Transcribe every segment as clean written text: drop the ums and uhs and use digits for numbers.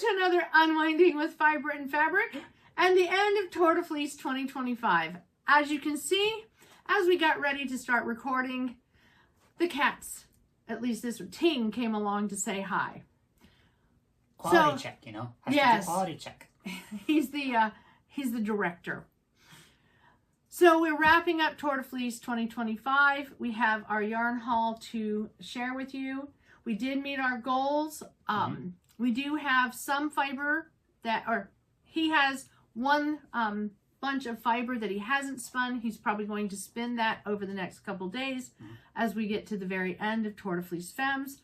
to another Unwinding with Fiber and Fabric and the end of Tour de Fleece 2025. As you can see, as we got ready to start recording, the cats, at least this Ting, came along to say hi. Quality check, you know? Yes. Quality check. He's the director. So we're wrapping up Tour de Fleece 2025. We have our yarn haul to share with you. We did meet our goals. We do have some fiber he has one bunch of fiber that he hasn't spun. He's probably going to spin that over the next couple days as we get to the very end of Tour de Fleece Femmes.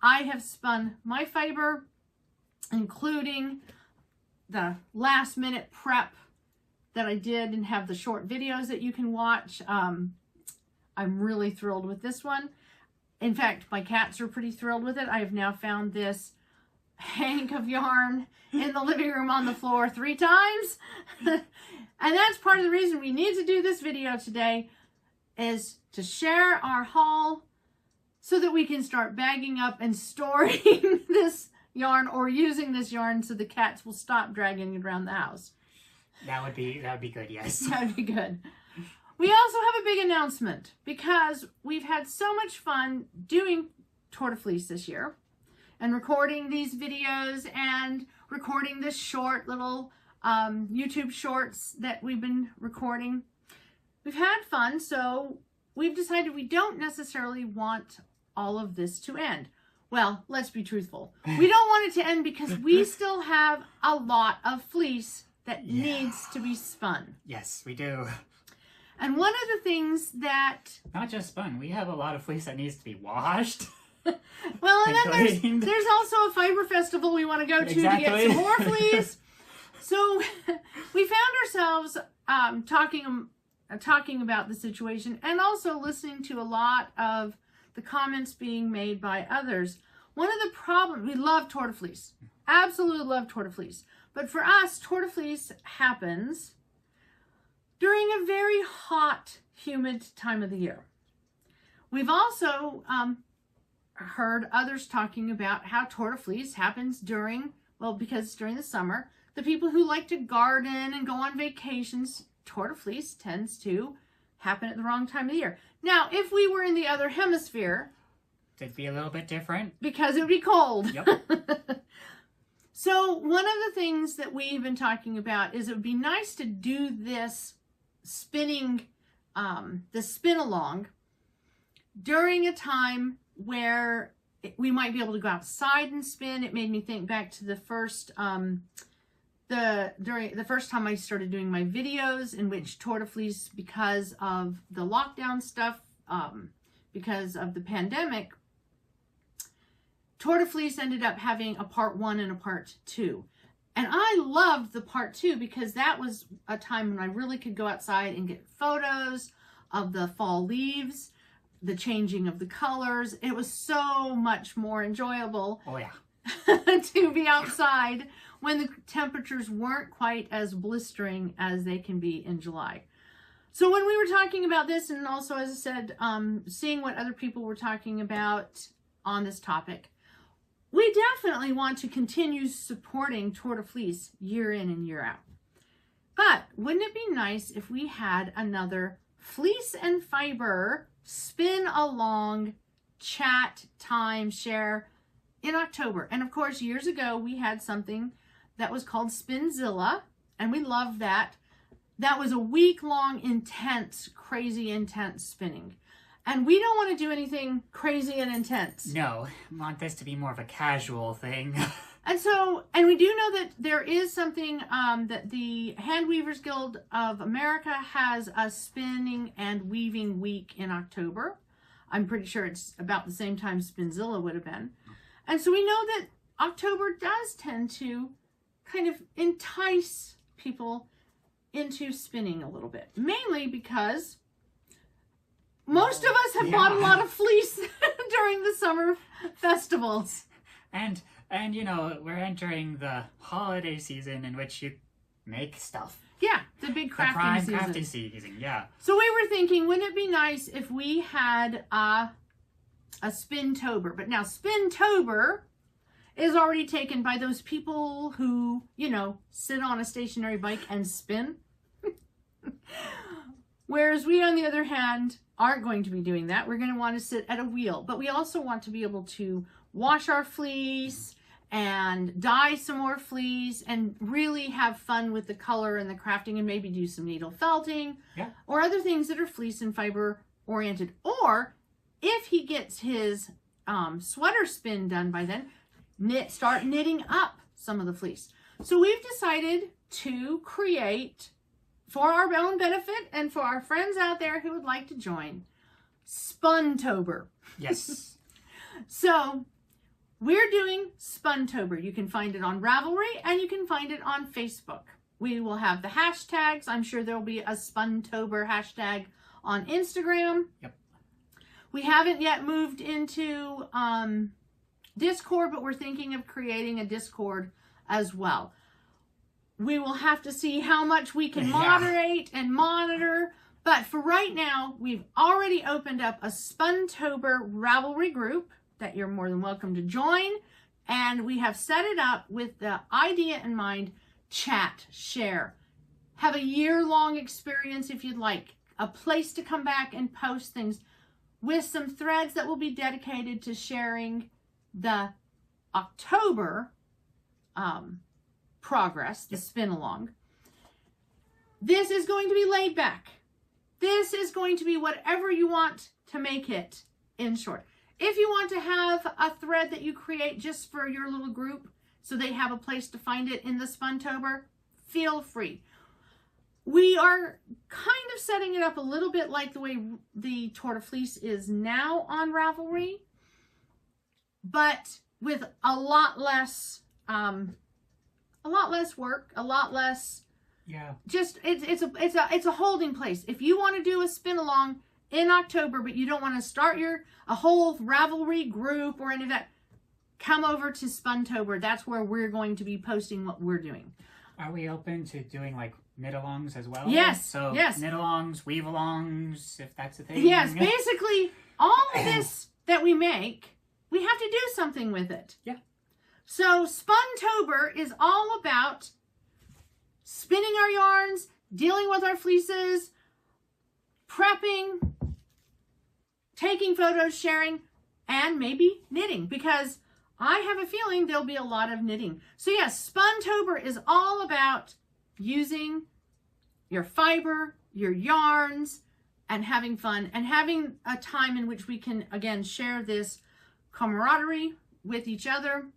I have spun my fiber, including the last minute prep that I did and have the short videos that you can watch. I'm really thrilled with this one. In fact, my cats are pretty thrilled with it. I have now found this hank of yarn in the living room on the floor 3 times. And that's part of the reason we need to do this video today, is to share our haul so that we can start bagging up and storing this yarn, or using this yarn so the cats will stop dragging it around the house. That would be good, yes. That would be good. We also have a big announcement because we've had so much fun doing Tour de Fleece this year and recording these videos and recording this short little YouTube shorts that we've been recording. We've had fun, so we've decided we don't necessarily want all of this to end. Well, let's be truthful. We don't want it to end because we still have a lot of fleece that needs to be spun. Yes, we do. And one of the things that... Not just spun, we have a lot of fleece that needs to be washed. Well, and then there's also a fiber festival we want to go to to get some more fleece. So we found ourselves talking about the situation and also listening to a lot of the comments being made by others. One of the problems, we love Tour de Fleece. Absolutely love Tour de Fleece. But for us, Tour de Fleece happens during a very hot, humid time of the year. We've also heard others talking about how Tour de Fleece happens during, well, because it's during the summer. The people who like to garden and go on vacations, Tour de Fleece tends to happen at the wrong time of the year. Now, if we were in the other hemisphere, it'd be a little bit different. Because it would be cold. Yep. So one of the things that we've been talking about is it would be nice to do this spinning, this spin along during a time where we might be able to go outside and spin. It made me think back to the first, during the first time I started doing my videos, in which Tour de Fleece, because of the lockdown stuff, because of the pandemic, Tour de Fleece ended up having a part 1 and a part 2. And I loved the part 2 because that was a time when I really could go outside and get photos of the fall leaves, the changing of the colors. It was so much more enjoyable to be outside when the temperatures weren't quite as blistering as they can be in July. So when we were talking about this, and also, as I said, seeing what other people were talking about on this topic, we definitely want to continue supporting Tour de Fleece year in and year out. But wouldn't it be nice if we had another Fleece and Fiber spin along chat time share in October? And of course, years ago, we had something that was called Spinzilla, and we loved that. That was a week-long, intense, crazy intense spinning. And we don't want to do anything crazy and intense. No, I want this to be more of a casual thing. And we do know that there is something that the Hand Weavers Guild of America has a spinning and weaving week in October. I'm pretty sure it's about the same time Spinzilla would have been. And so we know that October does tend to kind of entice people into spinning a little bit. Mainly because most of us have bought a lot of fleece during the summer festivals. And you know, we're entering the holiday season in which you make stuff. Yeah, the big crafting season. Crafty season, yeah. So we were thinking, wouldn't it be nice if we had a Spuntober? But now Spuntober is already taken by those people who, you know, sit on a stationary bike and spin. Whereas we, on the other hand, aren't going to be doing that. We're going to want to sit at a wheel. But we also want to be able to wash our fleece and dye some more fleece and really have fun with the color and the crafting and maybe do some needle felting or other things that are fleece and fiber oriented. Or if he gets his sweater spin done by then, start knitting up some of the fleece. So we've decided to create, for our own benefit and for our friends out there who would like to join, Spuntober. Yes. So we're doing Spuntober. You can find it on Ravelry and you can find it on Facebook. We will have the hashtags. I'm sure there'll be a Spuntober hashtag on Instagram. Yep. We haven't yet moved into Discord, but we're thinking of creating a Discord as well. We will have to see how much we can moderate and monitor. But for right now, we've already opened up a Spuntober Ravelry group that you're more than welcome to join. And we have set it up with the idea in mind: chat, share, have a year-long experience if you'd like, a place to come back and post things, with some threads that will be dedicated to sharing the October progress, the spin along. This is going to be laid back. This is going to be whatever you want to make it in short. If you want to have a thread that you create just for your little group so they have a place to find it in the Spuntober, feel free. We are kind of setting it up a little bit like the way the Tour de Fleece is now on Ravelry, but with a lot less work, a lot less. Just it's a holding place. If you want to do a spin along in October, but you don't want to start a whole Ravelry group or any of that, come over to Spuntober. That's where we're going to be posting what we're doing. Are we open to doing like knit-alongs as well? Yes. So yes. Knit-alongs, weave-alongs, if that's a thing. Yes. Basically, all of this that we make, we have to do something with it. Yeah. So Spuntober is all about spinning our yarns, dealing with our fleeces, prepping, taking photos, sharing, and maybe knitting, because I have a feeling there'll be a lot of knitting. So yes, Spuntober is all about using your fiber, your yarns, and having fun, and having a time in which we can, again, share this camaraderie with each other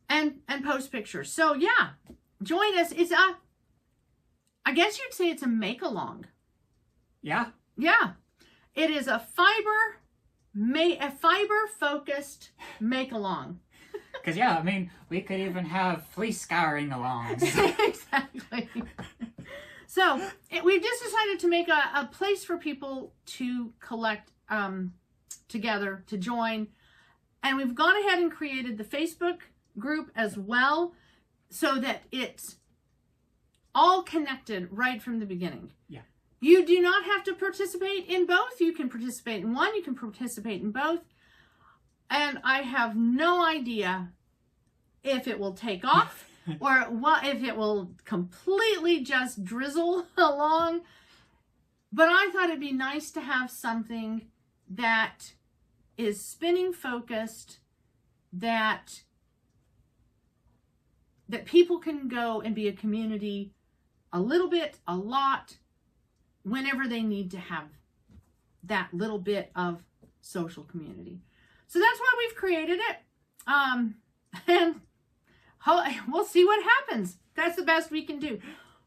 and post pictures. So yeah, join us. It's I guess you'd say it's a make-along. Yeah. Yeah. It is a fiber-focused make-along. Because, yeah, I mean, we could even have fleece scouring alongs. Exactly. So, we've just decided to make a place for people to collect together, to join. And we've gone ahead and created the Facebook group as well, so that it's all connected right from the beginning. Yeah. You do not have to participate in both. You can participate in one, you can participate in both. And I have no idea if it will take off or if it will completely just drizzle along. But I thought it'd be nice to have something that is spinning focused, that people can go and be a community a little bit, a lot, whenever they need to have that little bit of social community. So that's why we've created it. And we'll see what happens. That's the best we can do.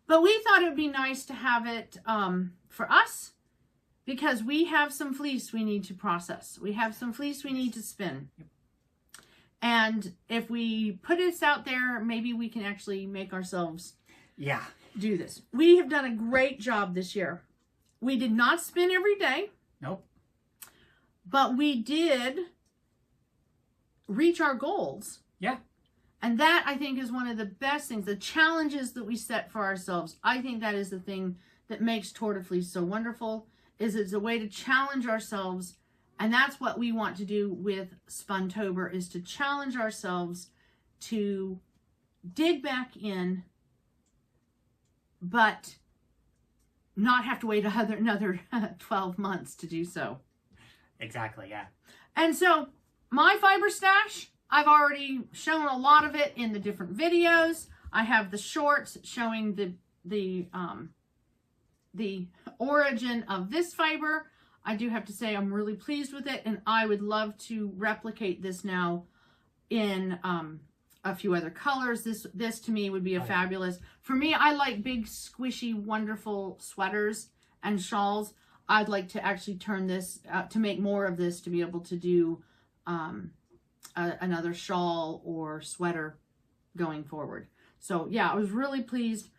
But we thought it would be nice to have it for us, because we have some fleece we need to process. We have some fleece we need to spin. And if we put this out there, maybe we can actually make ourselves do this. We have done a great job this year. We did not spin every day. Nope. But we did reach our goals. Yeah. And that, I think, is one of the best things. The challenges that we set for ourselves. I think that is the thing that makes Tour de Fleece so wonderful, is it's a way to challenge ourselves And that's what we want to do with Spuntober, is to challenge ourselves to dig back in, but not have to wait another 12 months to do so. Exactly, yeah. And so my fiber stash, I've already shown a lot of it in the different videos. I have the shorts showing the origin of this fiber. I do have to say I'm really pleased with it, and I would love to replicate this now in a few other colors. This to me would be a fabulous. For me, I like big, squishy, wonderful sweaters and shawls. I'd like to actually turn this to make more of this, to be able to do another shawl or sweater going forward. So yeah, I was really pleased.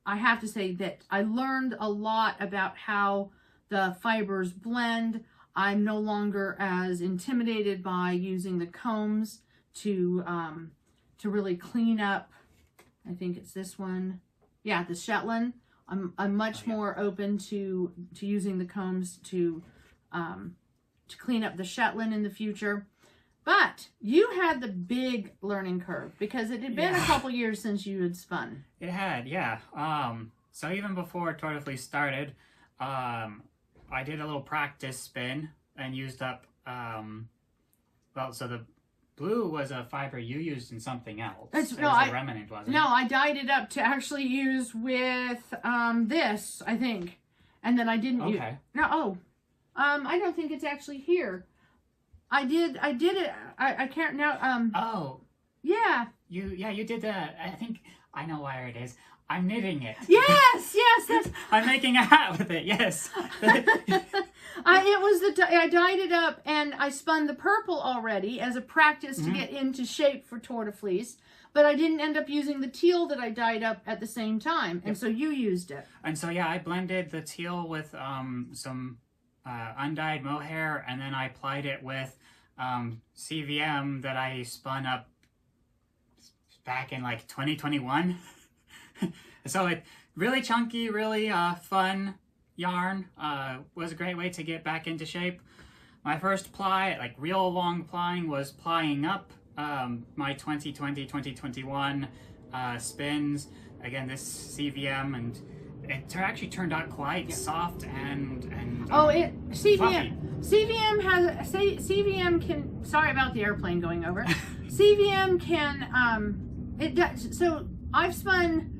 I have to say that I learned a lot about how the fibers blend. I'm no longer as intimidated by using the combs to really clean up. I think it's this one. Yeah, the Shetland. I'm much more open to using the combs to clean up the Shetland in the future. But you had the big learning curve, because it had been a couple years since you had spun. It had, yeah. So even before Tour de Fleece started, I did a little practice spin and used up, well, so the blue was a fiber you used in something else. It was a remnant, wasn't it? No, I dyed it up to actually use with this, I think. And then I didn't use... No, I don't think it's actually here. I did it. I can't now. Oh. Yeah. You did that. I think I know where it is. I'm knitting it. Yes, that's. I'm making a hat with it. Yes. I dyed it up, and I spun the purple already as a practice to get into shape for Tour de Fleece. But I didn't end up using the teal that I dyed up at the same time, and so you used it. And so yeah, I blended the teal with some undyed mohair, and then I applied it with CVM that I spun up back in like 2021. So it really chunky, really fun yarn. Was a great way to get back into shape. My first ply, like real long plying, was plying up my 2020-2021 spins. Again, this CVM, and it actually turned out quite soft and fluffy. CVM can, sorry about the airplane going over. CVM can it does. So I've spun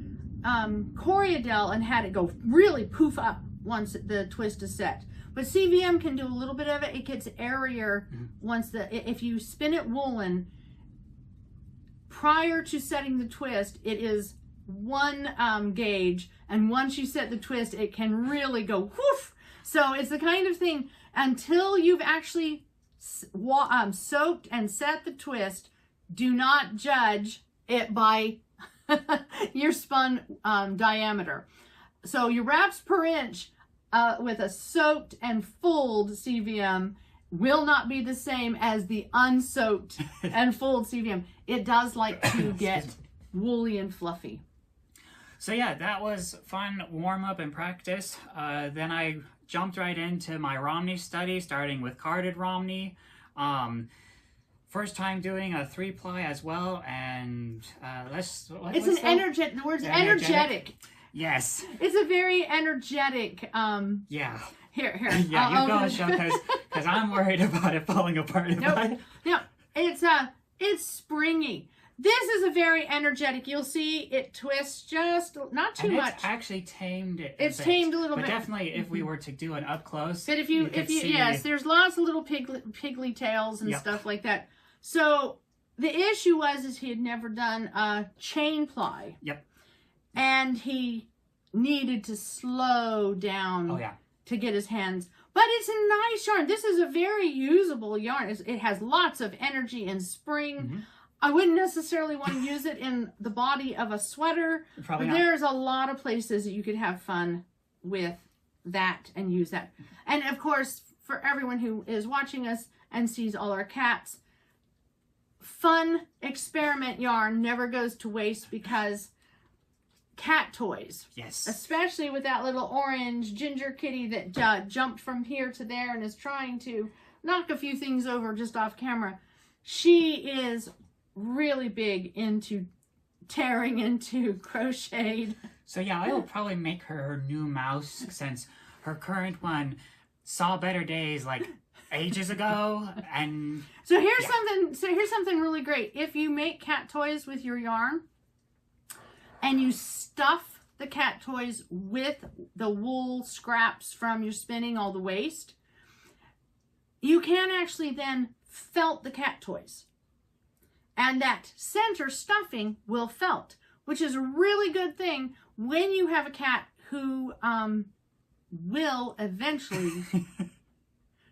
Coriadel and had it go really poof up once the twist is set. But CVM can do a little bit of it. It gets airier once if you spin it woolen prior to setting the twist, it is one gauge, and once you set the twist, it can really go whoof. So it's the kind of thing, until you've actually soaked and set the twist, do not judge it by your spun diameter. So your wraps per inch with a soaked and fulled CVM will not be the same as the unsoaked and fulled CVM. It does like to get woolly and fluffy. So yeah, that was fun warm-up and practice. Then I jumped right into my Romney study, starting with carded Romney. First time doing a 3-ply as well, and the word's energetic. Yes. It's a very energetic, yeah. Here. Yeah, you go and show, because I'm worried about it falling apart. No, it's springy. This is a very energetic. You'll see it twists just not too much. It's actually tamed it. It's tamed a little bit. But definitely, if we were to do an up close, but if you yes, there's lots of little piggly tails and stuff like that. So the issue is he had never done a chain ply. Yep. And he needed to slow down. Oh yeah. To get his hands. But it's a nice yarn. This is a very usable yarn. It has lots of energy and spring. I wouldn't necessarily want to use it in the body of a sweater. Probably but not. There's a lot of places that you could have fun with that and use that. And of course, for everyone who is watching us and sees all our cats, fun experiment yarn never goes to waste, because cat toys. Yes. Especially with that little orange ginger kitty that jumped from here to there and is trying to knock a few things over just off camera. She is really big into tearing into crocheted. So yeah, I will probably make her new mouse since her current one saw better days like ages ago. And so here's something really great. If you make cat toys with your yarn and you stuff the cat toys with the wool scraps from your spinning, all the waste, you can actually then felt the cat toys. And that center stuffing will felt, which is a really good thing when you have a cat who will eventually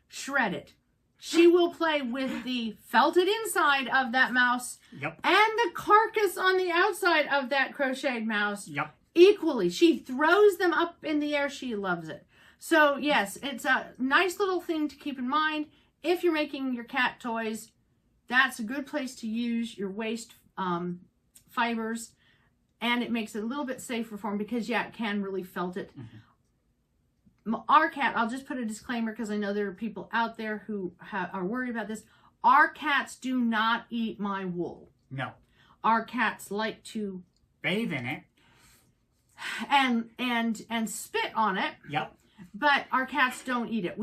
shred it. She will play with the felted inside of that mouse yep. and the carcass on the outside of that crocheted mouse yep. equally. She throws them up in the air. She loves it. So yes, it's a nice little thing to keep in mind. If you're making your cat toys, that's a good place to use your waste fibers, and it makes it a little bit safer for them because, yeah, it can really felt it. Mm-hmm. Our cat, I'll just put a disclaimer because I know there are people out there who are worried about this. Our cats do not eat my wool. No. Our cats like to bathe in it and spit on it. Yep. But our cats don't eat it.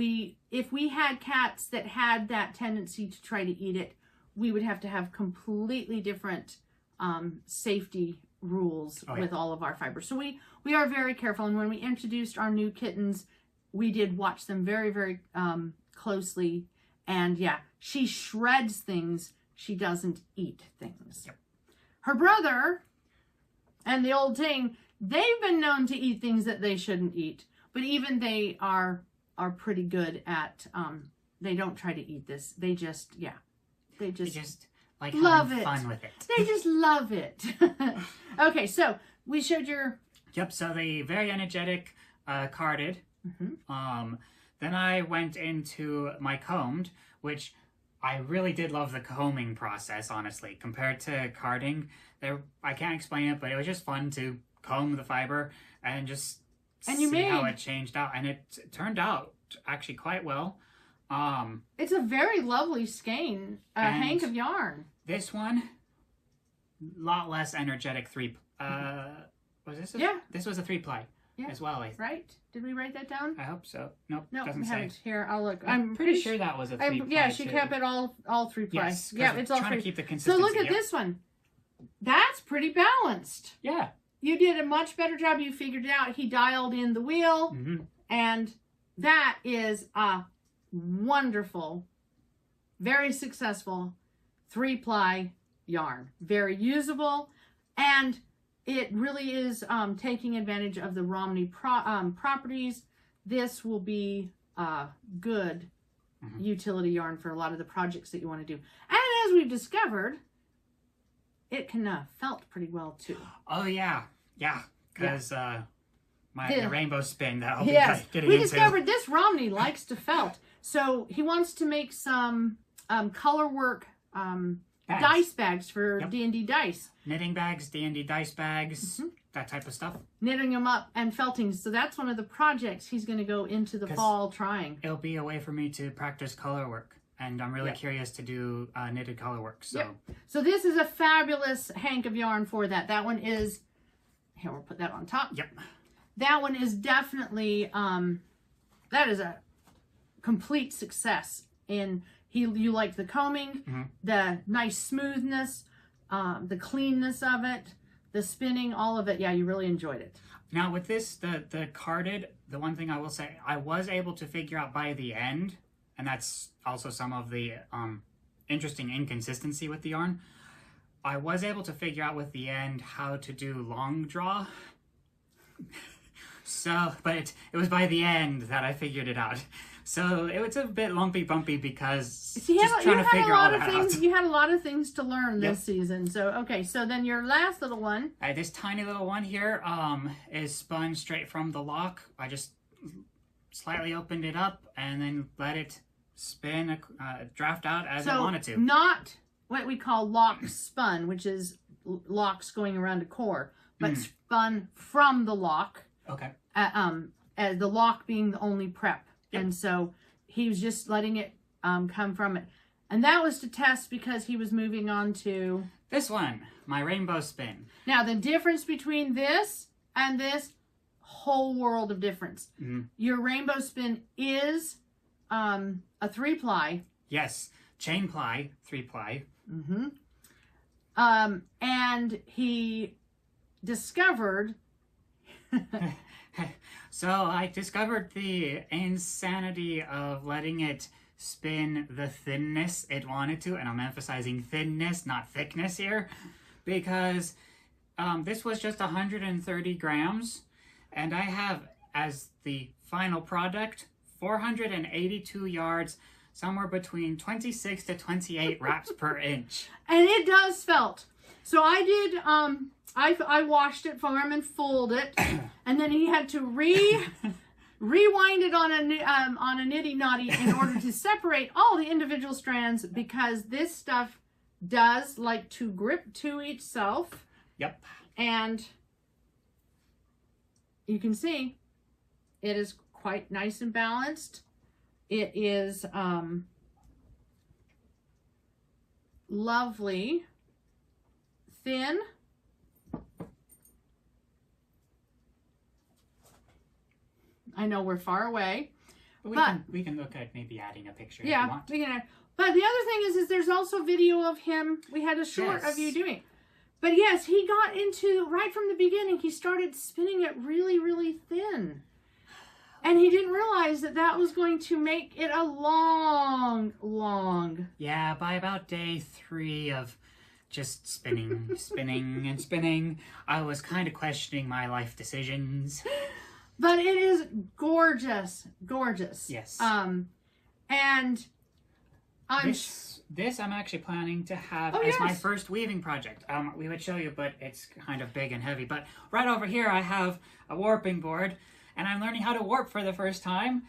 If we had cats that had that tendency to try to eat it, we would have to have completely different safety rules with all of our fibers. So we are very careful. And when we introduced our new kittens, we did watch them very, very closely. And yeah, she shreds things. She doesn't eat things. Yep. Her brother and the old thing, they've been known to eat things that they shouldn't eat. But even they are pretty good at, they don't try to eat this. They just like love having it. Fun with it. They just love it. Okay, so we showed your... Yep, so the very energetic carded. Mm-hmm. Then I went into my combed, which I really did love the combing process, honestly. Compared to carding, I can't explain it, but it was just fun to comb the fiber and just see how it changed out. And it turned out actually quite well. It's a very lovely skein, hank of yarn. This one, lot less energetic was this? This was a 3-ply as well. Right? Did we write that down? I hope so. Nope, no, doesn't we say. haven't. Here, I'll look. I'm pretty sure that was a 3-ply. Yeah, she kept it all 3-ply. Yes, yeah, it's all trying 3. To keep the consistency. So look at this one. That's pretty balanced. Yeah. You did a much better job. You figured it out. He dialed in the wheel. Mm-hmm. And that is a wonderful, very successful 3-ply yarn. Very usable. And it really is taking advantage of the Romney properties. This will be a good utility yarn for a lot of the projects that you want to do. And as we've discovered, it can felt pretty well too. Oh yeah, because the rainbow spin that I'll be getting we into. discovered this Romney likes to felt, so he wants to make some color work dice bags for D&D dice. Knitting bags, D&D dice bags, that type of stuff. Knitting them up and felting. So that's one of the projects he's going to go into the fall trying. It'll be a way for me to practice color work. And I'm really curious to do knitted color work. So this is a fabulous hank of yarn for that. That one is, here, we'll put that on top. Yep. That one is definitely, that is a complete success. You like the combing, the nice smoothness, the cleanness of it, the spinning, all of it. Yeah, you really enjoyed it. Now with this, the carded, the one thing I will say, I was able to figure out by the end, and that's also some of the interesting inconsistency with the yarn. I was able to figure out with the end how to do long draw. But it was by the end that I figured it out. So it was a bit lumpy bumpy because you had a lot of things to learn this season. So okay, so then your last little one. This tiny little one here is spun straight from the lock. I just slightly opened it up and then let it spin, draft out as I wanted to. Not what we call lock spun, which is locks going around a core, but spun from the lock. Okay. The lock being the only prep. Yep. And so he was just letting it come from it. And that was to test because he was moving on to... This one, my rainbow spin. Now, the difference between this and this, whole world of difference. Mm-hmm. Your rainbow spin is a 3-ply. Yes, chain ply, 3-ply. Mm-hmm. And he discovered... So I discovered the insanity of letting it spin the thinness it wanted to, and I'm emphasizing thinness, not thickness here, because this was just 130 grams, and I have, as the final product, 482 yards, somewhere between 26 to 28 wraps per inch. And it does felt. So I did, I washed it for him and folded it, and then he had to rewind it on a nitty knotty in order to separate all the individual strands, because this stuff does like to grip to itself. Yep. And you can see it is quite nice and balanced. It is lovely, thin. I know we're far away, but we can look at maybe adding a picture if you want. We can add. But the other thing is there's also video of him. We had a short of you doing it. But yes, he got into, right from the beginning, he started spinning it really, really thin. And he didn't realize that that was going to make it a long... Yeah, by about day 3 of just spinning, spinning, and spinning, I was kind of questioning my life decisions. But it is gorgeous, gorgeous. Yes. And this I'm actually planning to have as my first weaving project. We would show you, but it's kind of big and heavy. But right over here I have a warping board, and I'm learning how to warp for the first time.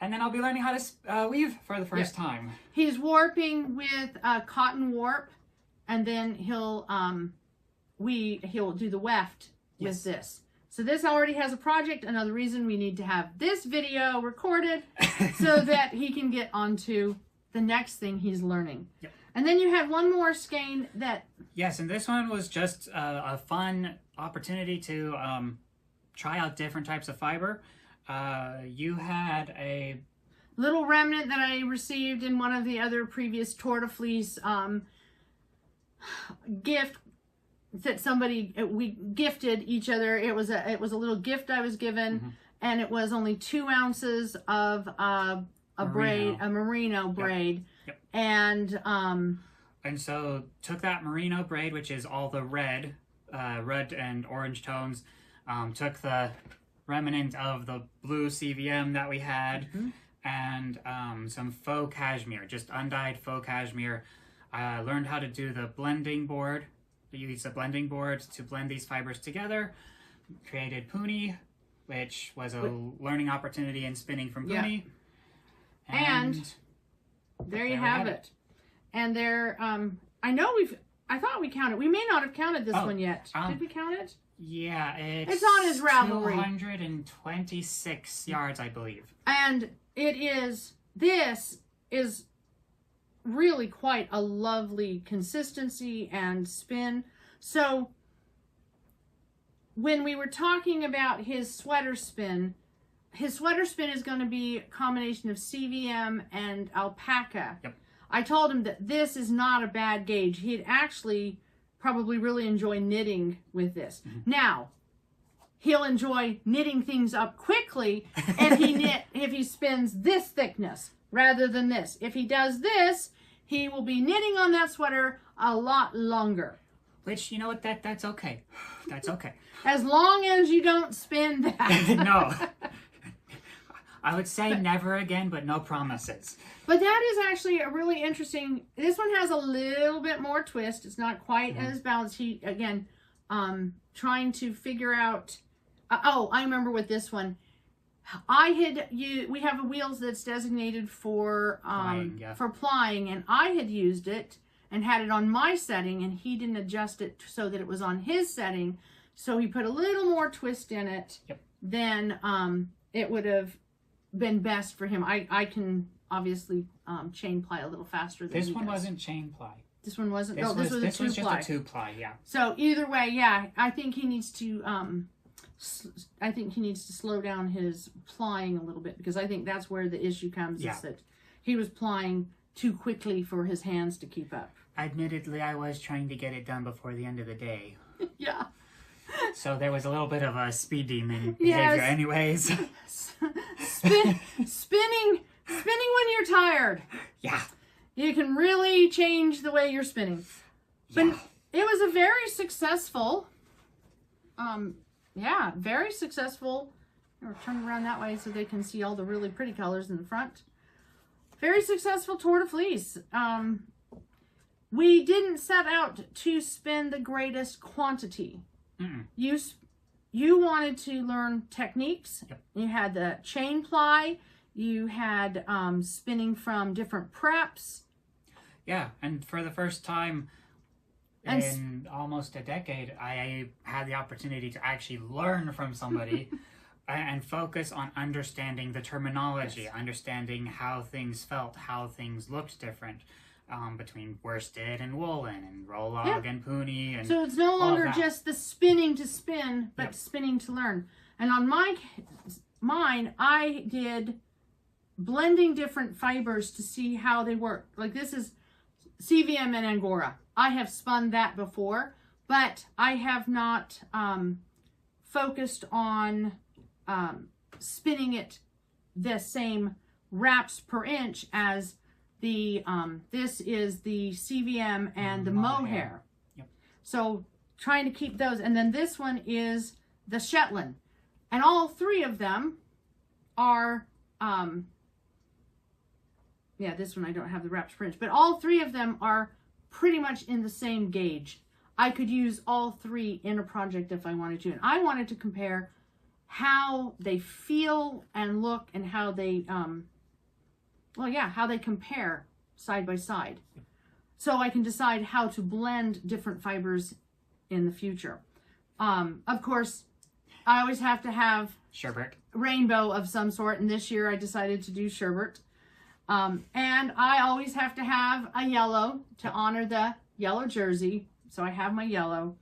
And then I'll be learning how to weave for the first time. He's warping with cotton warp, and then he'll do the weft with this. So this already has a project. Another reason we need to have this video recorded so that he can get onto the next thing he's learning. Yep. And then you had one more skein that... Yes, and this one was just a fun opportunity to try out different types of fiber. You had a little remnant that I received in one of the other previous Tour de Fleece gift that we gifted each other. It was a little gift I was given, and it was only 2 ounces of a merino braid. Yep. And so took that merino braid, which is all the red and orange tones, took the remnant of the blue CVM that we had, and some faux cashmere, just undyed faux cashmere. I learned how to do the blending board. You use a blending board to blend these fibers together. Created Puni, which was a learning opportunity in spinning from Puni. Yeah. And there you have it. And there, I thought we counted. We may not have counted this one yet. Did we count it? Yeah, it's on his Ravelry. 226 yards, I believe. And this is really quite a lovely consistency and spin. So when we were talking about his sweater spin is going to be a combination of CVM and alpaca. Yep. I told him that this is not a bad gauge. He'd actually probably really enjoy knitting with this. Now, he'll enjoy knitting things up quickly if he spins this thickness rather than this. If he does this, he will be knitting on that sweater a lot longer. Which, you know what, that's okay. That's okay. As long as you don't spin that. No. I would say never again, but no promises. But that is actually a really interesting... This one has a little bit more twist. It's not quite as balanced. He, again, trying to figure out... I remember with this one. We have a wheels that's designated for plying, and I had used it and had it on my setting, and he didn't adjust it so that it was on his setting. So he put a little more twist in it. Yep. Then it would have been best for him. I can obviously chain ply a little faster than This he one does. wasn't chain ply. This one wasn't. This Oh, this was a this was just two-ply. a 2-ply, yeah. So either way, yeah, I think he needs to. I think he needs to slow down his plying a little bit, because I think that's where the issue comes. Yeah. Is that he was plying too quickly for his hands to keep up. Admittedly, I was trying to get it done before the end of the day. Yeah. So there was a little bit of a speed demon Yes. behavior anyways. Spinning when you're tired. Yeah. You can really change the way you're spinning. But Yeah. it was a very successful, very successful. Or turn around that way so they can see all the really pretty colors in the front. Very successful Tour de Fleece. We didn't set out to spin the greatest quantity. Mm-mm. You wanted to learn techniques. Yep. You had the chain ply. You had spinning from different preps. Yeah, and for the first time And in almost a decade, I had the opportunity to actually learn from somebody and focus on understanding the terminology, Yes. understanding how things felt, how things looked different between worsted and woolen and roll-log Yeah. and poonie. And So it's no all of longer that. just the spinning to spin, but Yep. spinning to learn. And on mine, I did blending different fibers to see how they work. Like this is CVM and Angora. I have spun that before, but I have not focused on spinning it the same wraps per inch as the this is the CVM and the mohair. Yep. So trying to keep those, and then this one is the Shetland, and all three of them are this one I don't have the wraps per inch, but all three of them are pretty much in the same gauge. I could use all three in a project if I wanted to, and I wanted to compare how they feel and look and how they how they compare side by side, so I can decide how to blend different fibers in the future. Of course, I always have to have sherbet. rainbow of some sort, and this year I decided to do sherbet. And I always have to have a yellow to honor the yellow jersey, so I have my yellow.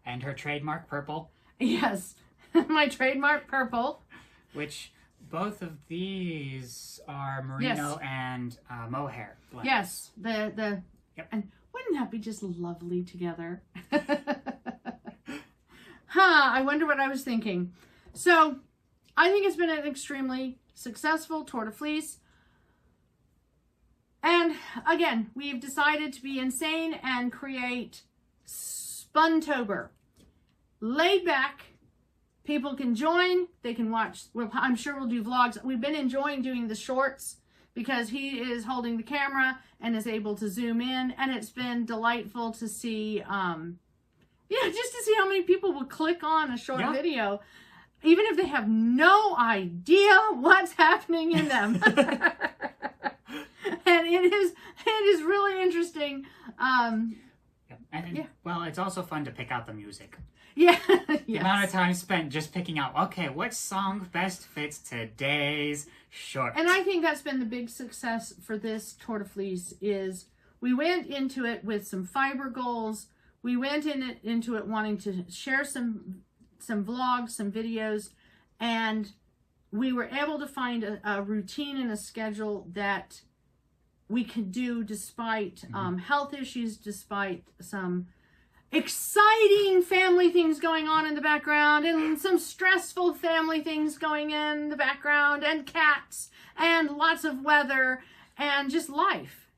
And her trademark purple. Yes, my trademark purple. Which both of these are merino and mohair blends. Yes, the Yep. And wouldn't that be just lovely together? I wonder what I was thinking. So I think it's been an extremely successful Tour de Fleece. And again, we've decided to be insane and create Spuntober. Laid back. People can join. They can watch. Well, I'm sure we'll do vlogs. We've been enjoying doing the shorts because he is holding the camera and is able to zoom in. And it's been delightful to see, just to see how many people will click on a short video, even if they have no idea what's happening in them. And it is really interesting. Well, it's also fun to pick out the music. Yeah. The amount of time spent just picking out, okay, what song best fits today's short? And I think that's been the big success for this Tour de Fleece is we went into it with some fiber goals. We went into it wanting to share some vlogs, some videos, and we were able to find a routine and a schedule that we could do despite health issues, despite some exciting family things going on in the background and some stressful family things going in the background and cats and lots of weather and just life.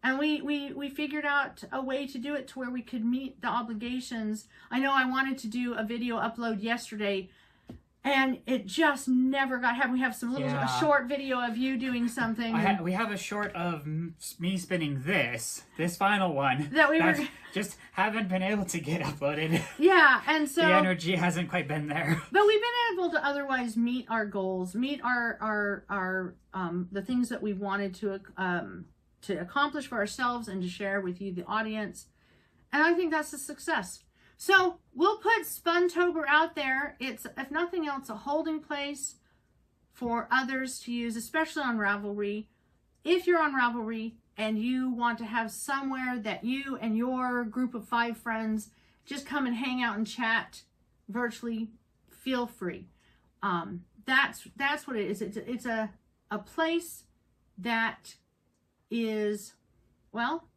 And we figured out a way to do it to where we could meet the obligations. I know I wanted to do a video upload yesterday and it just never got happened. We have a short video of you doing something. We have a short of me spinning this final one that just haven't been able to get uploaded. Yeah, and so the energy hasn't quite been there. But we've been able to otherwise meet our goals, meet our the things that we wanted to accomplish for ourselves and to share with you, the audience. And I think that's a success. So we'll put Spuntober out there. It's, if nothing else, a holding place for others to use, especially on Ravelry. If you're on Ravelry and you want to have somewhere that you and your group of 5 friends just come and hang out and chat virtually, feel free. That's what it is. It's a place that is, well,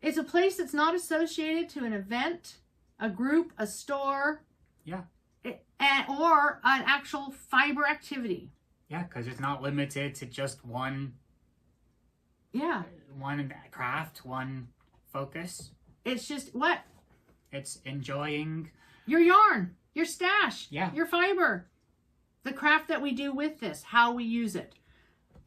it's a place that's not associated to an event, a group, a store, yeah, or an actual fiber activity. Yeah, because it's not limited to just one craft, one focus. It's just what? It's enjoying your yarn, your stash, yeah, your fiber, the craft that we do with this, how we use it.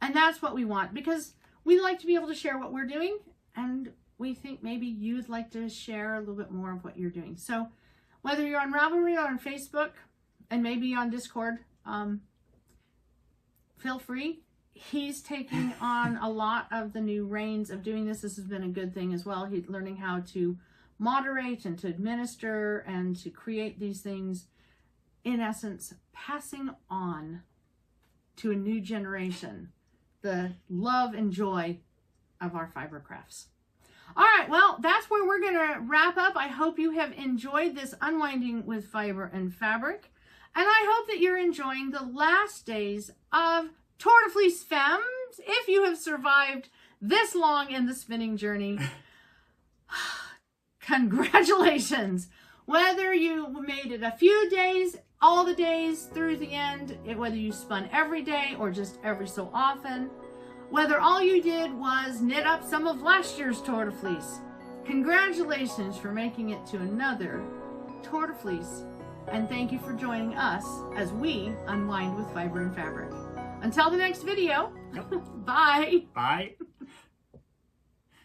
And that's what we want, because we like to be able to share what we're doing, and we think maybe you'd like to share a little bit more of what you're doing. So whether you're on Ravelry or on Facebook and maybe on Discord, feel free. He's taking on a lot of the new reins of doing this. This has been a good thing as well. He's learning how to moderate and to administer and to create these things. In essence, passing on to a new generation the love and joy of our fiber crafts. All right, well, that's where we're going to wrap up. I hope you have enjoyed this Unwinding with Fiber and Fabric. And I hope that you're enjoying the last days of Tour de Fleece Femmes. If you have survived this long in the spinning journey, congratulations. Whether you made it a few days, all the days through the end, whether you spun every day or just every so often, whether all you did was knit up some of last year's Tour de Fleece, congratulations for making it to another Tour de Fleece, and thank you for joining us as we unwind with fiber and fabric. Until the next video, yep. Bye. Bye.